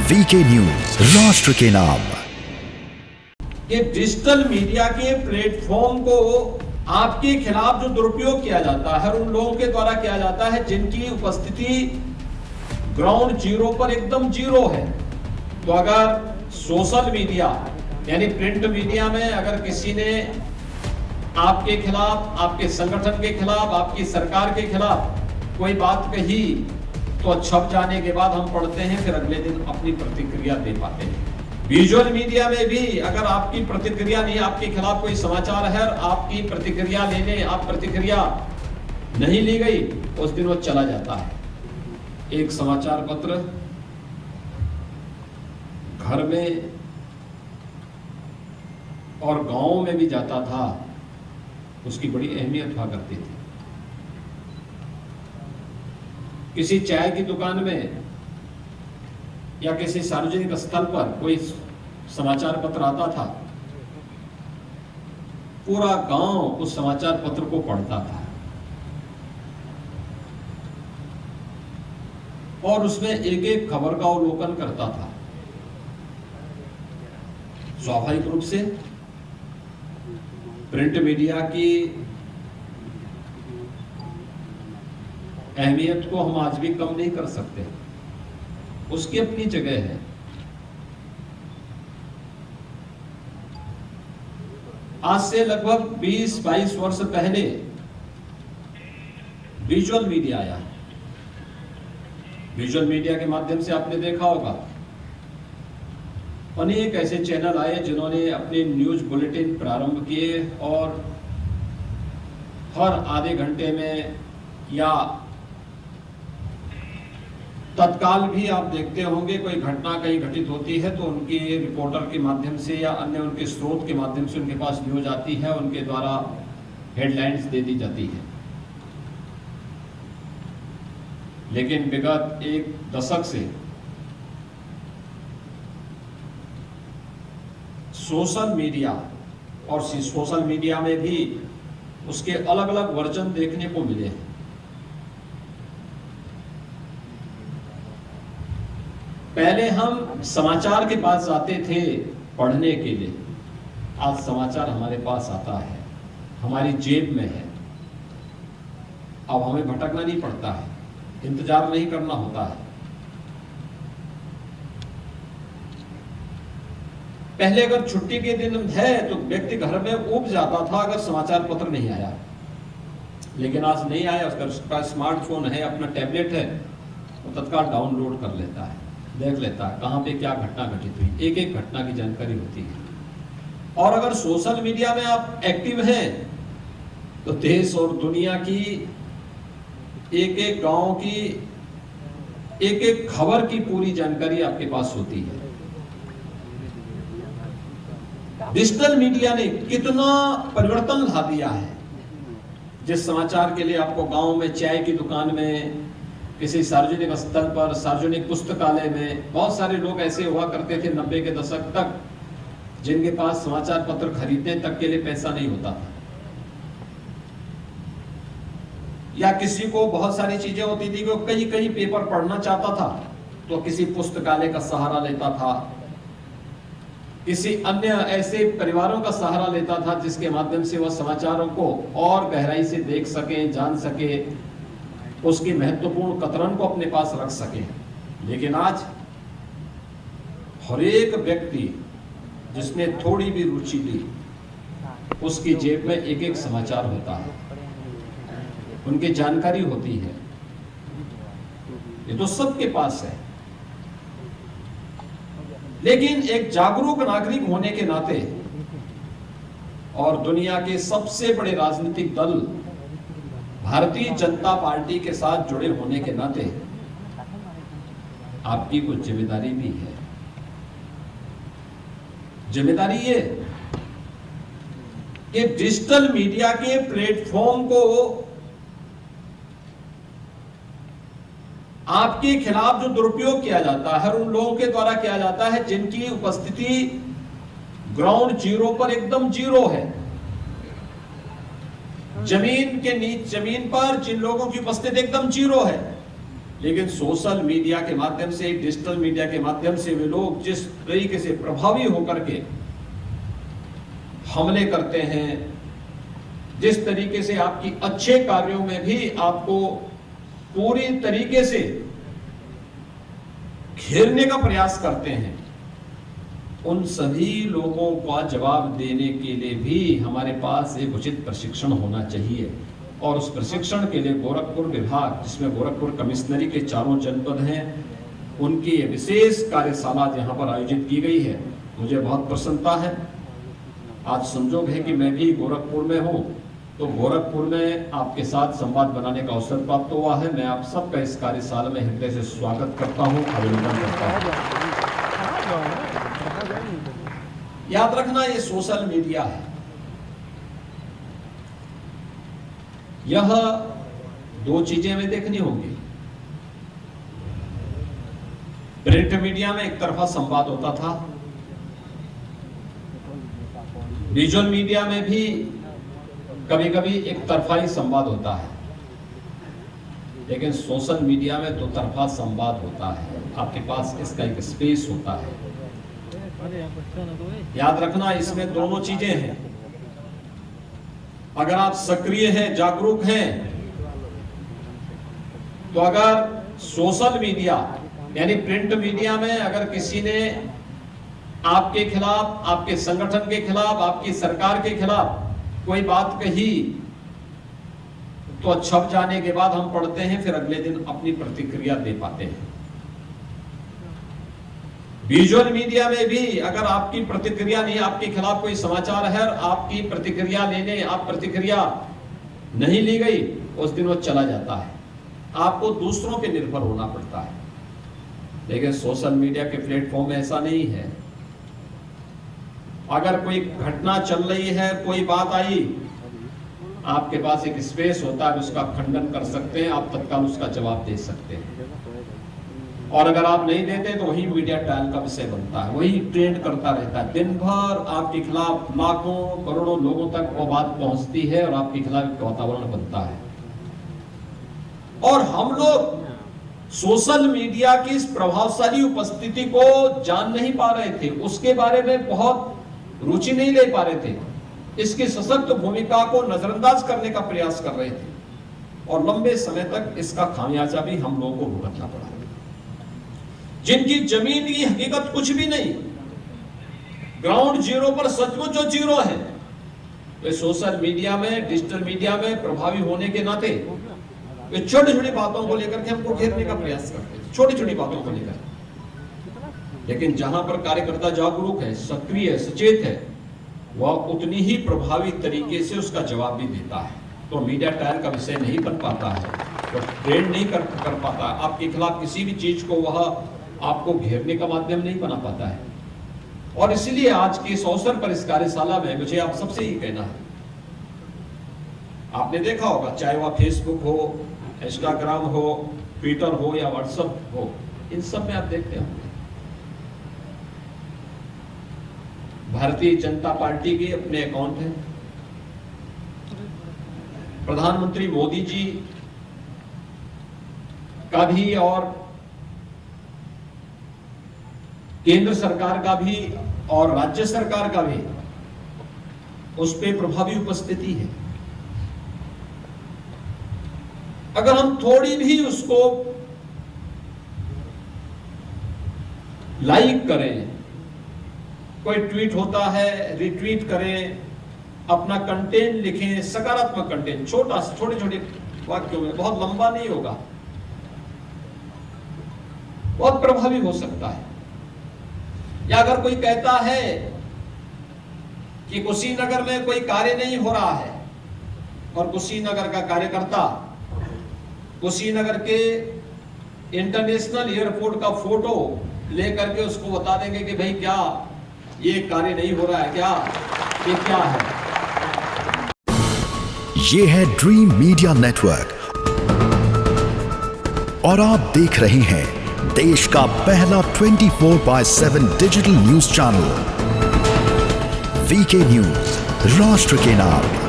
VK news, राष्ट्र के नाम। ये डिजिटल मीडिया के प्लेटफॉर्म को आपके खिलाफ जो दुरुपयोग किया जाता है उन लोगों के द्वारा किया जाता है जिनकी उपस्थिति ग्राउंड जीरो पर एकदम जीरो है। तो अगर सोशल मीडिया यानी प्रिंट मीडिया में अगर किसी ने आपके खिलाफ, आपके संगठन के खिलाफ, आपकी सरकार के खिलाफ कोई बात कही तो छप जाने के बाद हम पढ़ते हैं, फिर अगले दिन अपनी प्रतिक्रिया दे पाते हैं। विजुअल मीडिया में भी अगर आपकी प्रतिक्रिया नहीं, आपके खिलाफ कोई समाचार है, आपकी प्रतिक्रिया लेने आप प्रतिक्रिया नहीं ली गई, उस दिन वो चला जाता है। एक समाचार पत्र घर में और गांव में भी जाता था, उसकी बड़ी अहमियत हुआ करती थी। किसी चाय की दुकान में या किसी सार्वजनिक स्थल पर कोई समाचार पत्र आता था, पूरा गांव उस समाचार पत्र को पढ़ता था और उसमें एक एक खबर का अवलोकन करता था। स्वाभाविक रूप से प्रिंट मीडिया की अहमियत को हम आज भी कम नहीं कर सकते, उसकी अपनी जगह है। आज से लगभग 20-22 वर्ष पहले विजुअल मीडिया आया। विजुअल मीडिया के माध्यम से आपने देखा होगा अनेक ऐसे चैनल आए जिन्होंने अपने न्यूज बुलेटिन प्रारंभ किए और हर आधे घंटे में या तत्काल भी आप देखते होंगे कोई घटना कहीं घटित होती है तो उनके रिपोर्टर के माध्यम से या अन्य उनके स्रोत के माध्यम से उनके पास न्यूज आती है, उनके द्वारा हेडलाइंस दे दी जाती है। लेकिन विगत एक दशक से सोशल मीडिया और सोशल मीडिया में भी उसके अलग अलग वर्जन देखने को मिले हैं। पहले हम समाचार के पास जाते थे पढ़ने के लिए, आज समाचार हमारे पास आता है, हमारी जेब में है। अब हमें भटकना नहीं पड़ता है, इंतजार नहीं करना होता है। पहले अगर छुट्टी के दिन है तो व्यक्ति घर में ऊब जाता था अगर समाचार पत्र नहीं आया, लेकिन आज नहीं आया, उसका स्मार्टफोन है, अपना टैबलेट है, वो तत्काल डाउनलोड कर लेता है, देख लेता है कहां पे क्या घटना घटित हुई, एक एक घटना की जानकारी होती है। और अगर सोशल मीडिया में आप एक्टिव हैं तो देश और दुनिया की एक एक गांव की एक एक खबर की पूरी जानकारी आपके पास होती है। डिजिटल मीडिया ने कितना परिवर्तन ला दिया है। जिस समाचार के लिए आपको गांव में चाय की दुकान में, किसी सार्वजनिक स्थल पर, सार्वजनिक पुस्तकालय में, बहुत सारे लोग ऐसे हुआ करते थे 90 के दशक तक जिनके पास समाचार पत्र खरीदने तक के लिए पैसा नहीं होता था, या किसी को बहुत सारी चीजें होती थी कि वो कहीं कहीं पेपर पढ़ना चाहता था तो किसी पुस्तकालय का सहारा लेता था, किसी अन्य ऐसे परिवारों का सहारा लेता था जिसके माध्यम से वह समाचारों को और गहराई से देख सके, जान सके, उसकी महत्वपूर्ण कतरन को अपने पास रख सके। लेकिन आज हर एक व्यक्ति जिसने थोड़ी भी रुचि ली, उसकी जेब में एक एक समाचार होता है, उनकी जानकारी होती है। ये तो सबके पास है। लेकिन एक जागरूक नागरिक होने के नाते और दुनिया के सबसे बड़े राजनीतिक दल भारतीय जनता पार्टी के साथ जुड़े होने के नाते आपकी कुछ जिम्मेदारी भी है। जिम्मेदारी ये कि डिजिटल मीडिया के प्लेटफॉर्म को आपके खिलाफ जो दुरुपयोग किया जाता है उन लोगों के द्वारा किया जाता है जिनकी उपस्थिति ग्राउंड जीरो पर एकदम जीरो है। जमीन के नीचे, जमीन पर जिन लोगों की उपस्थिति एकदम जीरो है, लेकिन सोशल मीडिया के माध्यम से, डिजिटल मीडिया के माध्यम से वे लोग जिस तरीके से प्रभावी होकर के हमले करते हैं, जिस तरीके से आपकी अच्छे कार्यों में भी आपको पूरी तरीके से घेरने का प्रयास करते हैं, उन सभी लोगों का जवाब देने के लिए भी हमारे पास एक उचित प्रशिक्षण होना चाहिए। और उस प्रशिक्षण के लिए गोरखपुर विभाग, जिसमें गोरखपुर कमिश्नरी के 4 जनपद हैं, उनकी विशेष कार्यशाला यहाँ पर आयोजित की गई है। मुझे बहुत प्रसन्नता है। आज संजोग है कि मैं भी गोरखपुर में हूँ, तो गोरखपुर में आपके साथ संवाद बनाने का अवसर प्राप्त हुआ है। मैं आप सबका इस कार्यशाला में हृदय से स्वागत करता हूँ, अभिनंदन करता हूँ। याद रखना, ये सोशल मीडिया है। यह 2 चीजें हमें देखनी होंगी। प्रिंट मीडिया में एक तरफा संवाद होता था, विजुअल मीडिया में भी कभी कभी एक तरफा ही संवाद होता है, लेकिन सोशल मीडिया में 2 तरफा संवाद होता है। आपके पास इसका एक स्पेस होता है। याद रखना, इसमें दोनों चीजें हैं। अगर आप सक्रिय हैं, जागरूक हैं, तो अगर सोशल मीडिया यानी प्रिंट मीडिया में अगर किसी ने आपके खिलाफ, आपके संगठन के खिलाफ, आपकी सरकार के खिलाफ कोई बात कही, तो छप जाने के बाद हम पढ़ते हैं, फिर अगले दिन अपनी प्रतिक्रिया दे पाते हैं। विजुअल मीडिया में भी अगर आपकी प्रतिक्रिया नहीं, आपके खिलाफ कोई समाचार है और आपकी प्रतिक्रिया लेने, आप प्रतिक्रिया नहीं ली गई, उस दिन वो चला जाता है। आपको दूसरों पे निर्भर होना पड़ता है। लेकिन सोशल मीडिया के प्लेटफॉर्म में ऐसा नहीं है। अगर कोई घटना चल रही है, कोई बात आई, आपके पास एक स्पेस होता है, उसका खंडन कर सकते हैं, आप तत्काल उसका जवाब दे सकते हैं। और अगर आप नहीं देते तो वही मीडिया ट्रायल का विषय बनता है, वही ट्रेंड करता रहता है। दिन भर आपके खिलाफ लाखों करोड़ों लोगों तक वो बात पहुंचती है और आपके खिलाफ एक वातावरण बनता है। और हम लोग सोशल मीडिया की इस प्रभावशाली उपस्थिति को जान नहीं पा रहे थे, उसके बारे में बहुत रुचि नहीं ले पा रहे थे, इसकी सशक्त भूमिका को नजरअंदाज करने का प्रयास कर रहे थे, और लंबे समय तक इसका खामियाजा भी हम लोगों को भुगतना पड़ा। जिनकी जमीन की हकीकत कुछ भी नहीं, ग्राउंड जीरो पर सचमुच जो जीरो है, वे सोशल मीडिया में, डिजिटल मीडिया में प्रभावी होने के नाते वे छोटी छोटी बातों को लेकर के हमको घेरने का प्रयास करते हैं, छोटी छोटी बातों को लेकर। लेकिन जहां पर कार्यकर्ता जागरूक है, सक्रिय है, सचेत है, वह उतनी ही प्रभावी तरीके से उसका जवाब भी देता है। तो मीडिया ट्रायल का विषय नहीं बन पाता है, तो ट्रेंड नहीं कर पाता, आपके खिलाफ किसी भी चीज को वह आपको घेरने का माध्यम नहीं बना पाता है। और इसलिए आज के इस अवसर पर, इस कार्यशाला में मुझे आप सबसे ही कहना है, आपने देखा होगा, चाहे वह फेसबुक हो, इंस्टाग्राम हो, ट्विटर हो या व्हाट्सएप हो, इन सब में आप देखते होंगे भारतीय जनता पार्टी के अपने अकाउंट हैं। प्रधानमंत्री मोदी जी का भी और केंद्र सरकार का भी और राज्य सरकार का भी उस पर प्रभावी उपस्थिति है। अगर हम थोड़ी भी उसको लाइक करें, कोई ट्वीट होता है, रिट्वीट करें, अपना कंटेंट लिखें, सकारात्मक कंटेंट, छोटा छोटे छोटे वाक्यों में, बहुत लंबा नहीं होगा, बहुत प्रभावी हो सकता है। या अगर कोई कहता है कि कुशीनगर में कोई कार्य नहीं हो रहा है और कुशीनगर का कार्यकर्ता कुशीनगर के इंटरनेशनल एयरपोर्ट का फोटो लेकर के उसको बता देंगे कि भाई क्या ये कार्य नहीं हो रहा है, क्या ये क्या है। ये है ड्रीम मीडिया नेटवर्क और आप देख रहे हैं देश का पहला 24/7 digital news channel VK news, राष्ट्र के नाम।